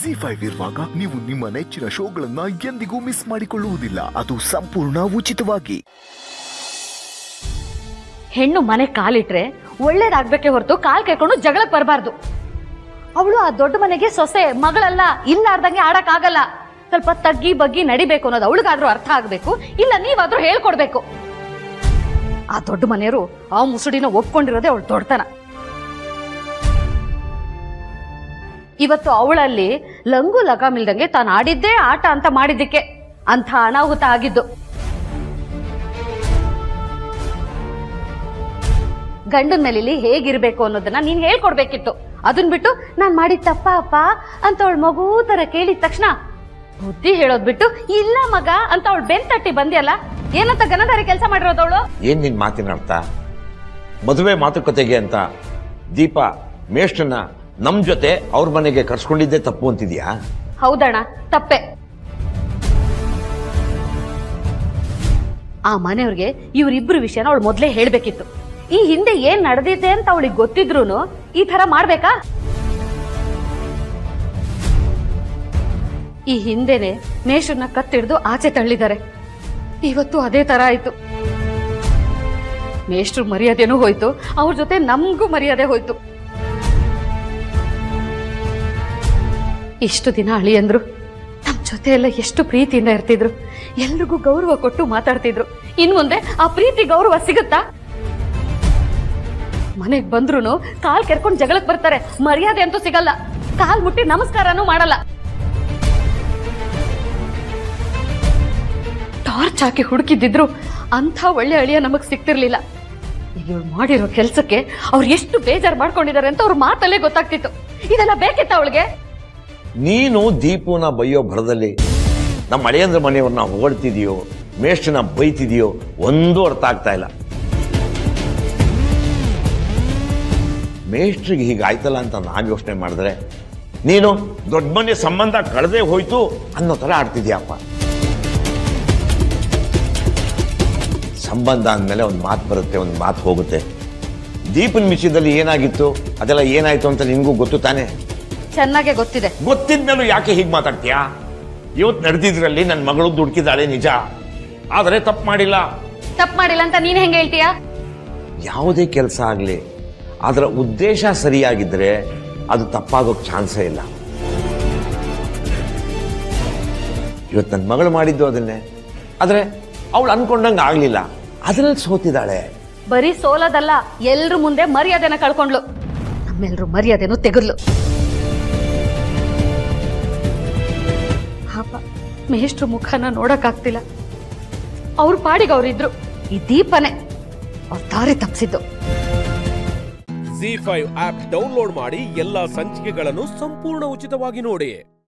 ZEE5 ಇರುವಾಗ ನೀವು ನಿಮ್ಮ ನೆಚ್ಚಿನ ಶೋಗಳನ್ನ ಎಂದಿಗೂ ಮಿಸ್ ಮಾಡಿಕೊಳ್ಳುವುದಿಲ್ಲ. ಅದು ಸಂಪೂರ್ಣ ಉಚಿತವಾಗಿ. ಹೆಣ್ಣು ಮನೆ ಕಾಲಿಟ್ರೆ ಒಳ್ಳೇದಾಗ್ಬೇಕೆ ಹೊರತು ಕಾಲ್ ಕೇಳ್ಕೊಂಡು ಜಗಳಕ್ಕೆ ಬರಬಾರ್ದು. ಅವಳು ಆ ದೊಡ್ಡ ಮನೆಗೆ ಸೊಸೆ ಮಗಳಲ್ಲ, ಇಲ್ಲಾರ್ದಂಗೆ ಆಡಕ್ ಆಗಲ್ಲ. ಸ್ವಲ್ಪ ತಗ್ಗಿ ಬಗ್ಗಿ ನಡಿಬೇಕು ಅನ್ನೋದು ಅವಳಿಗಾದ್ರೂ ಅರ್ಥ ಆಗ್ಬೇಕು, ಇಲ್ಲ ನೀವಾದ್ರೂ ಹೇಳ್ಕೊಡ್ಬೇಕು. ಆ ದೊಡ್ಡ ಮನೆಯವರು ಆ ಮುಸುಡಿನ ಒಪ್ಕೊಂಡಿರೋದೇ ಅವಳು ದೊಡ್ಡತನ. ಇವತ್ತು ಅವಳಲ್ಲಿ ಲಂಗು ಲಗಾಮಿಲ್ದಂಗೆ ತಾನು ಆಡಿದ್ದೇ ಆಟ ಅಂತ ಮಾಡಿದ್ದಕ್ಕೆ ಅಂಥ ಅನಾಹುತ ಆಗಿದ್ದು. ಗಂಡನ ಮೇಲೆ ಹೇಗಿರ್ಬೇಕು ಅನ್ನೋದನ್ನ ನೀನ್ ಹೇಳ್ಕೊಡ್ಬೇಕಿತ್ತು. ಅದನ್ ಬಿಟ್ಟು ನಾನ್ ಮಾಡಿದ ತಪ್ಪ ಅಪ್ಪ ಅಂತ ಅವಳ ಮಗು ತರ ಕೇಳಿದ ತಕ್ಷಣ ಬುದ್ಧಿ ಹೇಳೋದ್ ಬಿಟ್ಟು ಇಲ್ಲ ಮಗ ಅಂತ ಅವಳು ಬೆನ್ ತಟ್ಟಿ ಬಂದಿಯಲ್ಲ, ಏನಂತ ಗನದಾರಿ ಕೆಲಸ ಮಾಡಿರೋದವಳು? ಏನ್ ನಿನ್ ಮಾತಿನ ಅರ್ಥ? ಮದುವೆ ಮಾತುಕತೆಗೆ ಅಂತ ದೀಪ ಮೇಷ್ಟ್ರನ್ನ ನಮ್ ಜೊತೆ ಅವ್ರ ಮನೆಗೆ ಕರ್ಸ್ಕೊಂಡಿದ್ದೆ ತಪ್ಪು ಅಂತಿದ್ಯಾ? ಹೌದಣ್ಣ, ತಪ್ಪೆ. ಆ ಮನೆಯವ್ರಿಗೆ ಇವರಿಬ್ರು ವಿಷಯನ ಅವಳು ಮೊದ್ಲೇ ಹೇಳ್ಬೇಕಿತ್ತು. ಈ ಹಿಂದೆ ಏನ್ ನಡೆದಿದೆ ಅಂತ ಅವಳಿಗೆ ಗೊತ್ತಿದ್ರೂನು ಈ ತರ ಮಾಡ್ಬೇಕಾ? ಈ ಹಿಂದೆನೆ ಮೇಷ್ಟ್ರನ್ನ ಕತ್ತಿಡ್ದು ಆಚೆ ತಳ್ಳಿದ್ದಾರೆ. ಇವತ್ತು ಅದೇ ತರ ಆಯ್ತು. ಮೇಷ್ಟ್ರು ಮರ್ಯಾದೆನೂ ಹೋಯ್ತು, ಅವ್ರ ಜೊತೆ ನಮ್ಗೂ ಮರ್ಯಾದೆ ಹೋಯ್ತು. ಇಷ್ಟು ದಿನ ಅಳಿಯಂದ್ರು ನಮ್ ಜೊತೆ ಎಲ್ಲ ಎಷ್ಟು ಪ್ರೀತಿಯಿಂದ ಇರ್ತಿದ್ರು, ಎಲ್ರಿಗೂ ಗೌರವ ಕೊಟ್ಟು ಮಾತಾಡ್ತಿದ್ರು. ಇನ್ ಮುಂದೆ ಆ ಪ್ರೀತಿ ಗೌರವ ಸಿಗುತ್ತಾ? ಮನೆಗ್ ಬಂದ್ರು ಕಾಲ್ ಕೆರ್ಕೊಂಡು ಜಗಳಕ್ ಬರ್ತಾರೆ, ಮರ್ಯಾದೆ ಅಂತೂ ಸಿಗಲ್ಲ, ಕಾಲ್ ಮುಟ್ಟಿ ನಮಸ್ಕಾರನೂ ಮಾಡಲ್ಲ. ಟಾರ್ಚ್ ಹಾಕಿ ಹುಡುಕಿದ್ರು ಅಂಥ ಒಳ್ಳೆ ಅಳಿಯ ನಮಗ್ ಸಿಕ್ತಿರ್ಲಿಲ್ಲ. ಇವ್ರು ಮಾಡಿರೋ ಕೆಲ್ಸಕ್ಕೆ ಅವ್ರು ಎಷ್ಟು ಬೇಜಾರು ಮಾಡ್ಕೊಂಡಿದ್ದಾರೆ ಅಂತ ಅವ್ರ ಮಾತಲ್ಲೇ ಗೊತ್ತಾಗ್ತಿತ್ತು. ಇದೆಲ್ಲ ಬೇಕಿತ್ತ ಅವಳಿಗೆ? ನೀನು ದೀಪುನ ಬೈಯೋ ಭರದಲ್ಲಿ ನಮ್ಮ ಅಳಿಯಂದ್ರ ಮನೆಯವ್ರನ್ನ ಹೊಗಳ್ತಿದೀಯೋ ಮೇಷ್ಟ್ರನ್ನ ಬೈತಿದೀಯೋ ಒಂದೂ ಅರ್ಥ ಆಗ್ತಾ ಇಲ್ಲ. ಮೇಷ್ಟ್ರಿಗೆ ಹೀಗಾಯ್ತಲ್ಲ ಅಂತ ನಾನು ಯೋಚನೆ ಮಾಡಿದ್ರೆ ನೀನು ದೊಡ್ಡ ಮನೆ ಸಂಬಂಧ ಕಳೆದೇ ಹೋಯ್ತು ಅನ್ನೋ ತರ ಆಡ್ತಿದ್ಯಪ್ಪ. ಸಂಬಂಧ ಅಂದಮೇಲೆ ಒಂದು ಮಾತು ಬರುತ್ತೆ, ಒಂದು ಮಾತು ಹೋಗುತ್ತೆ. ದೀಪನ ವಿಷಯದಲ್ಲಿ ಏನಾಗಿತ್ತು, ಅದೆಲ್ಲ ಏನಾಯ್ತು ಅಂತ ನಿನ್ಗೂ ಗೊತ್ತು ತಾನೆ? ಚೆನ್ನಾಗೆ ಗೊತ್ತಿದೆ. ಗೊತ್ತಿದ್ಮೇಲೂ ಯಾಕೆ ಹೀಗೆ ಮಾತಾಡ್ತೀಯಾ? ಇವತ್ತು ನಡೆದಿದ್ರಲ್ಲಿ ನನ್ನ ಮಗಳು ದುಡುಕಿದ್ದಾಳೆ ನಿಜ, ಆದರೆ ತಪ್ಪು ಮಾಡಿಲ್ಲ. ತಪ್ಪು ಮಾಡಿಲ್ಲ ಅಂತ ನೀನ್ ಹೆಂಗೆ ಹೇಳ್ತೀಯಾ? ಯಾವುದೇ ಕೆಲಸ ಆಗಲಿ ಅದರ ಉದ್ದೇಶ ಸರಿಯಾಗಿದ್ರೆ ಅದು ತಪ್ಪಾಗೋಕ್ ಚಾನ್ಸೇ ಇಲ್ಲ. ಇವತ್ತು ನನ್ನ ಮಗಳು ಮಾಡಿದ್ದು ಅದನ್ನೇ, ಆದ್ರೆ ಅವಳು ಅನ್ಕೊಂಡಂಗೆ ಆಗ್ಲಿಲ್ಲ, ಅದ್ರಲ್ಲಿ ಸೋತಿದ್ದಾಳೆ. ಬರೀ ಸೋಲದಲ್ಲ, ಎಲ್ರ ಮುಂದೆ ಮರ್ಯಾದೆನ ಕಳ್ಕೊಂಡ್ಲು, ನಮ್ಮೆಲ್ರು ಮರ್ಯಾದೆನೂ ತೆಗೆದ್ಲು. ಪಾಪ ಮೇಷ್ಟ್ರು ಮುಖನ ನೋಡಕ್ಕಾಗ್ತಿಲ್ಲ. ಅವ್ರ ಪಾಡಿಗೆ ಅವ್ರಿದ್ರು, ಈ ದೀಪನೇ ಅವ್ರ ದಾರಿ ತಪ್ಪಿಸಿದ್ದು. ZEE5 ಆಪ್ ಡೌನ್ಲೋಡ್ ಮಾಡಿ ಎಲ್ಲಾ ಸಂಚಿಕೆಗಳನ್ನು ಸಂಪೂರ್ಣ ಉಚಿತವಾಗಿ ನೋಡಿ.